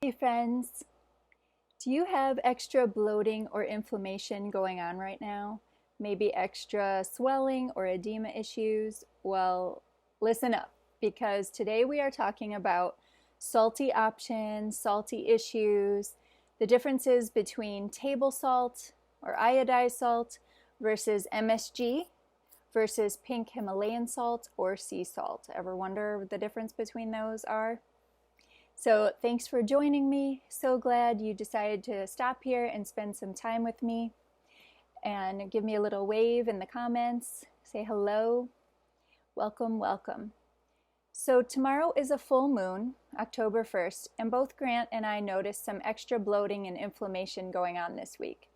Hey friends, do you have extra bloating or inflammation going on right now? Maybe extra swelling or edema issues? Well, listen up because today we are talking about salty options, salty issues, the differences between table salt or iodized salt versus MSG versus pink Himalayan salt or sea salt. Ever wonder what the difference between those are? So thanks for joining me. So glad you decided to stop here and spend some time with me. And give me a little wave in the comments. Say hello. Welcome, welcome. So tomorrow is a full moon, October 1st, and both Grant and I noticed some extra bloating and inflammation going on this week.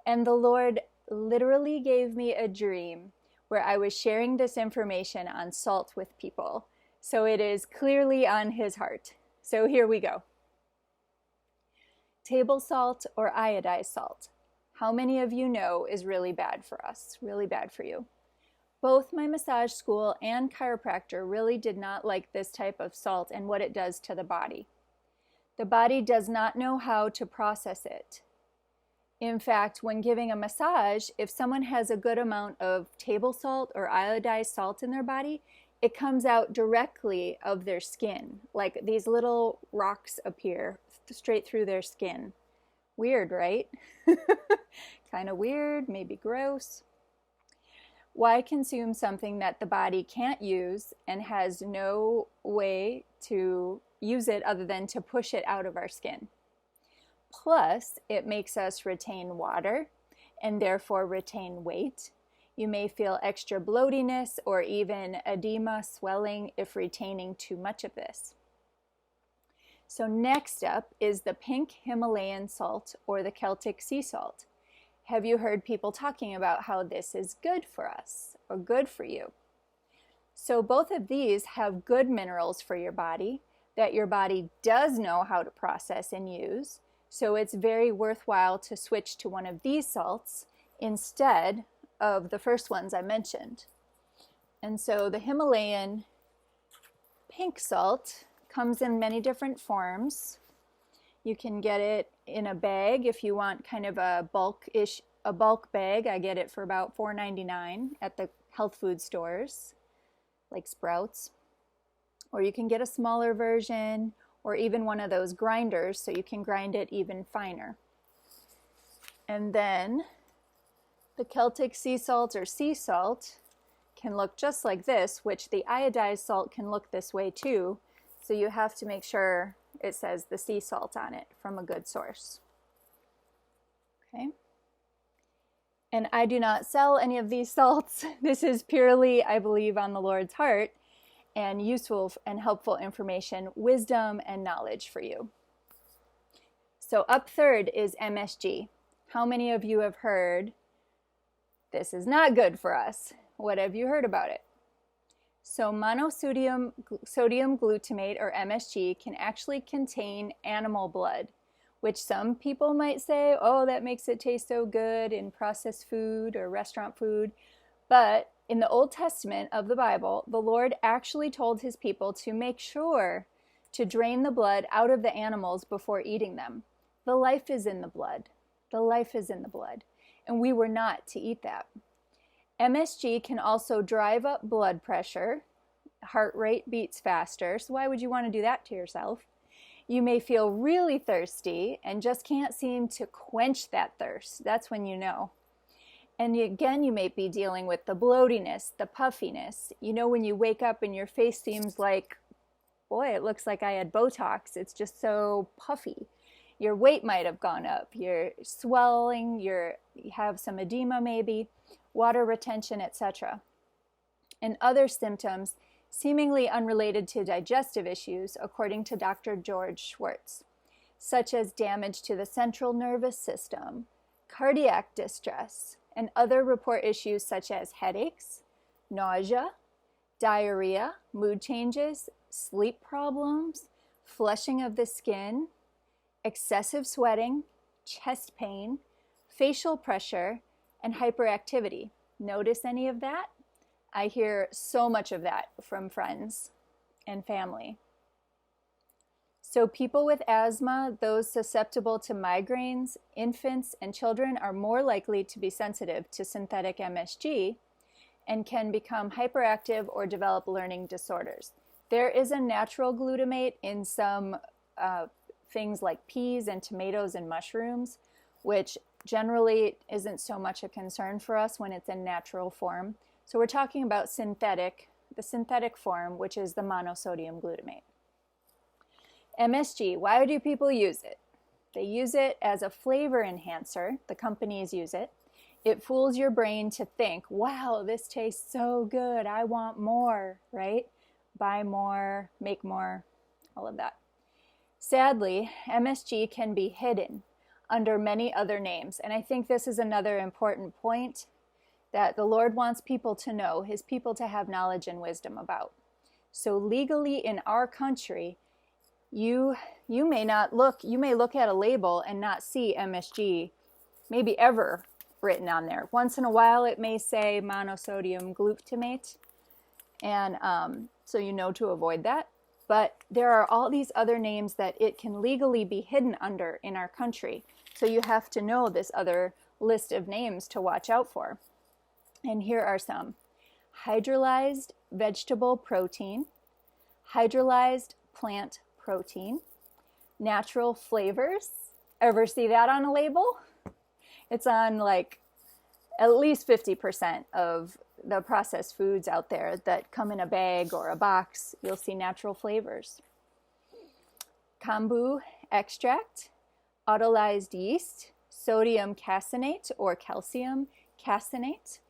And the Lord literally gave me a dream where I was sharing this information on salt with people. So it is clearly on his heart. So here we go. Table salt or iodized salt. How many of you know is really bad for us, really bad for you? Both my massage school and chiropractor really did not like this type of salt and what it does to the body. The body does not know how to process it. In fact, when giving a massage, if someone has a good amount of table salt or iodized salt in their body, it comes out directly of their skin, like these little rocks appear straight through their skin. Weird, right? Kind of weird, maybe gross. Why consume something that the body can't use and has no way to use it other than to push it out of our skin? Plus, it makes us retain water and therefore retain weight. You may feel extra bloatiness or even edema, swelling if retaining too much of this. So next up is the pink Himalayan salt or the Celtic sea salt. Have you heard people talking about how this is good for us or good for you? So both of these have good minerals for your body that your body does know how to process and use. So it's very worthwhile to switch to one of these salts instead of the first ones I mentioned. And so the Himalayan pink salt comes in many different forms. You can get it in a bag if you want kind of a bulk bag. I get it for about $4.99 at the health food stores like Sprouts. Or you can get a smaller version or even one of those grinders so you can grind it even finer. And then the Celtic sea salt or sea salt can look just like this, which the iodized salt can look this way too. So you have to make sure it says the sea salt on it from a good source. Okay. And I do not sell any of these salts. This is purely, I believe, on the Lord's heart and useful and helpful information, wisdom and knowledge for you. So up third is MSG. How many of you have heard this is not good for us? What have you heard about it? So monosodium glutamate or MSG can actually contain animal blood, which some people might say, oh, that makes it taste so good in processed food or restaurant food. But in the Old Testament of the Bible, the Lord actually told his people to make sure to drain the blood out of the animals before eating them. The life is in the blood. The life is in the blood. And we were not to eat that. MSG can also drive up blood pressure. Heart rate beats faster. So why would you want to do that to yourself? You may feel really thirsty and just can't seem to quench that thirst. That's when you know. And again, you may be dealing with the bloatiness, the puffiness. You know, when you wake up and your face seems like, boy, it looks like I had Botox. It's just so puffy. Your weight might have gone up. You're swelling. You have some edema maybe, water retention, etc. And other symptoms seemingly unrelated to digestive issues, according to Dr. George Schwartz, such as damage to the central nervous system, cardiac distress, and other report issues such as headaches, nausea, diarrhea, mood changes, sleep problems, flushing of the skin, excessive sweating, chest pain, facial pressure, and hyperactivity. Notice any of that? I hear so much of that from friends and family. So people with asthma, those susceptible to migraines, infants, and children are more likely to be sensitive to synthetic MSG and can become hyperactive or develop learning disorders. There is a natural glutamate in some things like peas and tomatoes and mushrooms, which generally isn't so much a concern for us when it's in natural form. So we're talking about the synthetic form, which is the monosodium glutamate. MSG, why do people use it? They use it as a flavor enhancer. The companies use it. It fools your brain to think, wow, this tastes so good, I want more, right? Buy more, make more, all of that. Sadly, MSG can be hidden under many other names. And I think this is another important point that the Lord wants people to know, his people to have knowledge and wisdom about. So legally in our country, you may look at a label and not see MSG maybe ever written on there. Once in a while it may say monosodium glutamate, and so you know to avoid that. But there are all these other names that it can legally be hidden under in our country. So you have to know this other list of names to watch out for. And here are some. Hydrolyzed vegetable protein, hydrolyzed plant protein, natural flavors. Ever see that on a label? It's on like at least 50% of the processed foods out there that come in a bag or a box. You'll see natural flavors. Kombu extract, autolyzed yeast, sodium caseinate or calcium caseinate.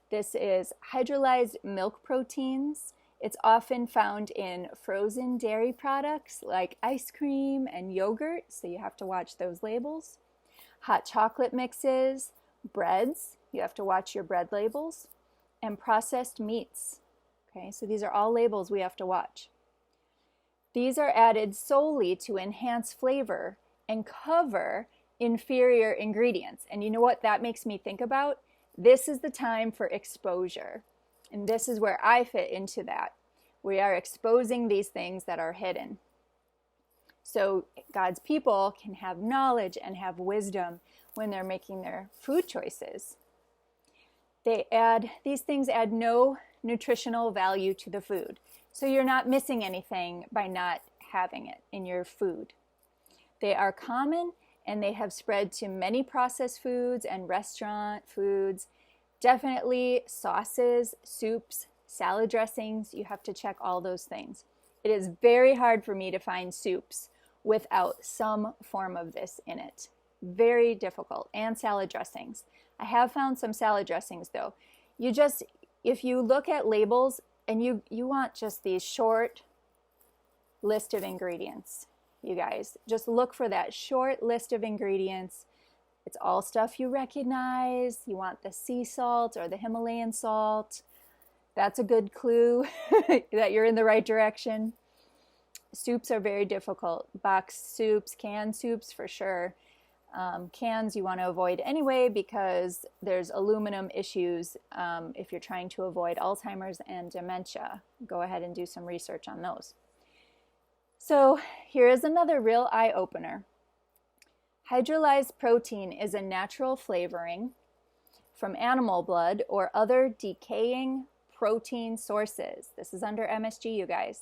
This is hydrolyzed milk proteins. It's often found in frozen dairy products like ice cream and yogurt, so you have to watch those labels. Hot chocolate mixes, breads, you have to watch your bread labels, and processed meats. Okay, so these are all labels we have to watch. These are added solely to enhance flavor and cover inferior ingredients. And you know what that makes me think about? This is the time for exposure. And this is where I fit into that. We are exposing these things that are hidden. So God's people can have knowledge and have wisdom when they're making their food choices. These things add no nutritional value to the food. So you're not missing anything by not having it in your food. They are common and they have spread to many processed foods and restaurant foods. Definitely sauces, soups, salad dressings. You have to check all those things. It is very hard for me to find soups without some form of this in it. Very difficult. And salad dressings. I have found some salad dressings though. If you look at labels and you want just these short list of ingredients, you guys, just look for that short list of ingredients. It's all stuff you recognize. You want the sea salt or the Himalayan salt. That's a good clue that you're in the right direction. Soups are very difficult. Boxed soups, canned soups for sure. Cans you want to avoid anyway because there's aluminum issues if you're trying to avoid Alzheimer's and dementia. Go ahead and do some research on those. So here is another real eye-opener. Hydrolyzed protein is a natural flavoring from animal blood or other decaying protein sources. This is under MSG, you guys.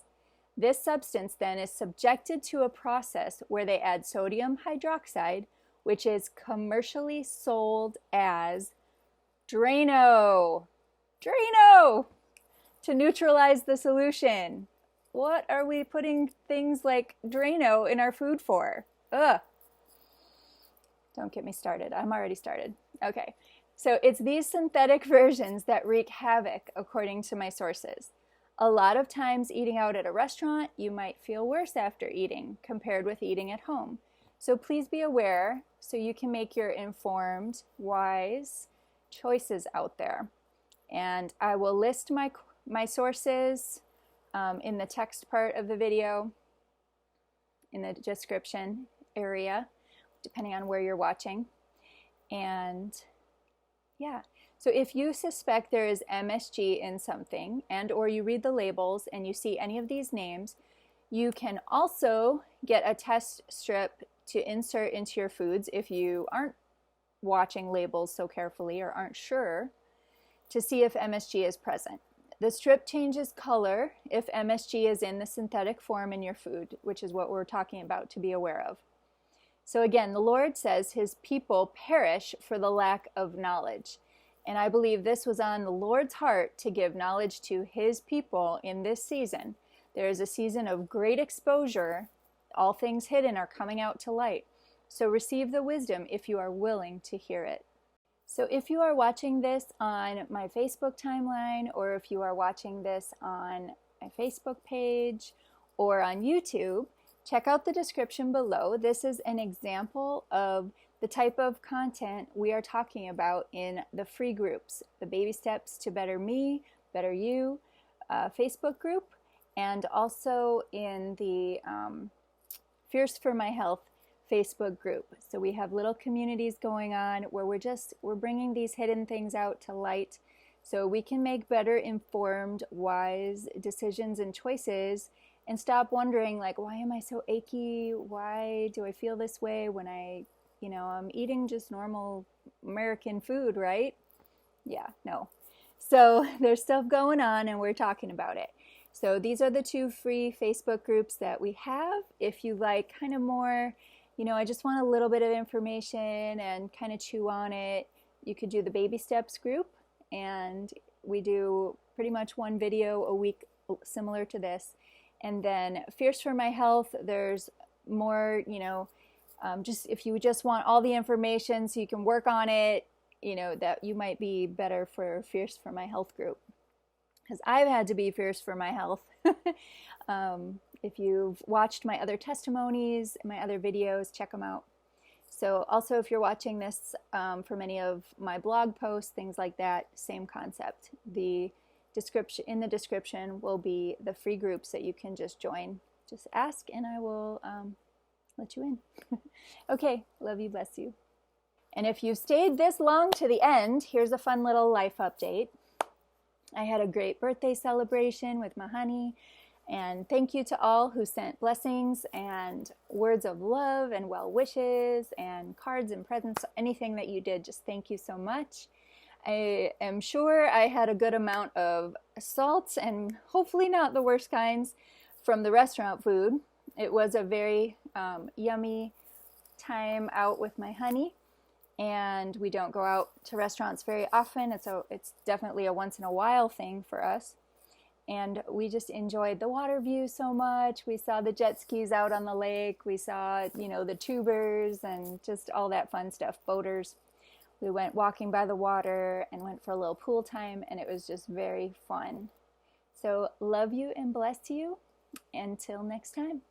This substance then is subjected to a process where they add sodium hydroxide, which is commercially sold as Drano, to neutralize the solution. What are we putting things like Drano in our food for? Ugh. Don't get me started. I'm already started. Okay. So it's these synthetic versions that wreak havoc, according to my sources. A lot of times eating out at a restaurant, you might feel worse after eating compared with eating at home. So please be aware so you can make your informed, wise choices out there. And I will list my sources in the text part of the video, in the description area, depending on where you're watching. And yeah, so if you suspect there is MSG in something and or you read the labels and you see any of these names, you can also get a test strip to insert into your foods if you aren't watching labels so carefully or aren't sure, to see if MSG is present. The strip changes color if MSG is in the synthetic form in your food, which is what we're talking about to be aware of. So again, the Lord says his people perish for the lack of knowledge. And I believe this was on the Lord's heart to give knowledge to his people in this season. There is a season of great exposure. All things hidden are coming out to light. So receive the wisdom if you are willing to hear it. So if you are watching this on my Facebook timeline, or if you are watching this on my Facebook page or on YouTube, check out the description below. This is an example of the type of content we are talking about in the free groups, the Baby Steps to Better Me, Better You Facebook group, and also in the Fierce for My Health Facebook group. So we have little communities going on where we're bringing these hidden things out to light so we can make better informed, wise decisions and choices, and stop wondering, like, why am I so achy? Why do I feel this way when I'm eating just normal American food, right? Yeah, no. So there's stuff going on and we're talking about it. So these are the 2 free Facebook groups that we have. If you like kind of more, I just want a little bit of information and kind of chew on it, you could do the Baby Steps group, and we do pretty much 1 video a week similar to this. And then Fierce for My Health, there's more, just if you just want all the information so you can work on it, that you might be better for Fierce for My Health group. Because I've had to be fierce for my health. If you've watched my other testimonies, my other videos, check them out. So also if you're watching this from any of my blog posts, things like that, same concept. In the description will be the free groups that you can just join. Just ask and I will let you in. Okay, love you, bless you. And if you've stayed this long to the end, here's a fun little life update. I had a great birthday celebration with my honey, and thank you to all who sent blessings and words of love and well wishes and cards and presents, anything that you did, just thank you so much. I am sure I had a good amount of salt, and hopefully not the worst kinds, from the restaurant food. It was a very yummy time out with my honey. And we don't go out to restaurants very often. It's definitely a once in a while thing for us. And we just enjoyed the water view so much. We saw the jet skis out on the lake. We saw, the tubers and just all that fun stuff, boaters. We went walking by the water and went for a little pool time, and it was just very fun. So love you and bless you. Until next time.